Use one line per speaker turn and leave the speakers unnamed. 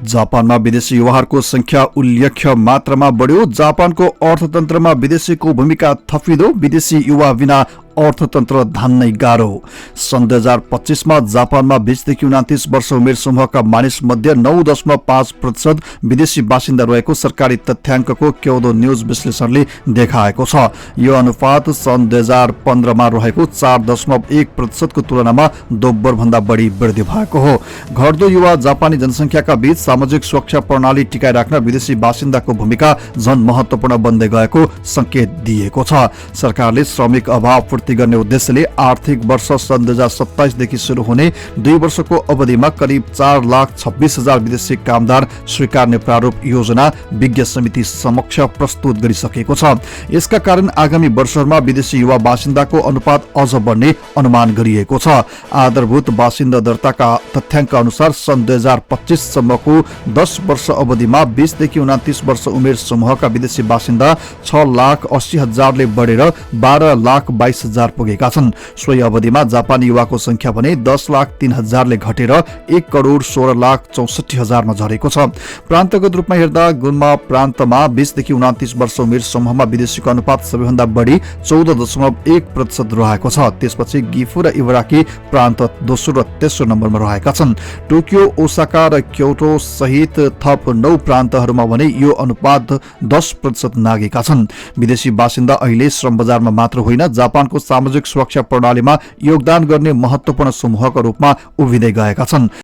जापानमा विदेशी युवाहरूको संख्या उल्लेख्य मात्रामा बढ्यो। जापानको अर्थतन्त्रमा विदेशीको भूमिका थपिँदो। विदेशी युवा बिना अर्थतन्त्र धान्नै गाह्रो। सन् 2025 मा जापानमा 20 देखि 29 वर्ष उमेर समूहका मानिस मध्ये 9.5% विदेशी बासिन्दा रहेको सरकारी तथ्याङ्कको क्योदो न्यूज विश्लेषणले देखाएको छ। यो अनुपात सन् 2015 मा रहेको 4.1% को तुलनामा दोब्बर भन्दा बढी वृद्धि भएको हो। घट्दो युवा जापानी जनसंख्याका बीच सामाजिक सुरक्षा प्रणाली टिकाइ राख्न विदेशी बासिन्दाको भूमिका झन महत्वपूर्ण बन्दै गएको संकेत दिएको छ। सरकारले श्रमिक अभाव पूर्ति गर्ने उद्देश्यले आर्थिक वर्ष सन् 2027 देखि शुरू हुने 2 वर्षको अवधिमा करिब 4,26,000 विदेशी कामदार स्वीकार्ने प्रारूप योजना विज्ञ समिति समक्ष प्रस्तुत गरिसकेको छ। यसका कारण आगामी वर्षहरूमा विदेशी युवा बासिन्दाको अनुपात अझ बढ्ने अनुमान गरिएको छ। आधारभूत बासिन्दा दर्ताका तथ्याङ्क अनुसार सन् 2025 सम्मको 10 वर्ष अवधिमा 20 देखि 29 वर्ष उमेर समूहका विदेशी बासिन्दा 6,80,000 ले बढेर 12,22,000 पुगेका छन्। सोही अवधिमा जापानी युवाको संख्या भने 10,03,000 ले घटेर 1,16,64,000 मा झरेको छ। प्रान्तगत रूपमा हेर्दा गुल्मा प्रान्तमा 20 देखि 29 वर्ष उमेर समूहमा विदेशीको अनुपात सबैभन्दा बढी 14.1% रहेको छ। त्यसपछि गिफु र इवराकी प्रान्त दोस्रो र तेस्रो नम्बरमा रहेका छन्। टोकियो, ओसाका र क्योटो सहित थप 9 प्रान्तहरूमा भने यो अनुपात 10% नागेका छन्। विदेशी बासिन्दा अहिले श्रम बजारमा मात्र होइन, जापानको सामाजिक सुरक्षा प्रणालीमा योगदान गर्ने महत्वपूर्ण समूहका रूपमा उभिँदै गएका छन्।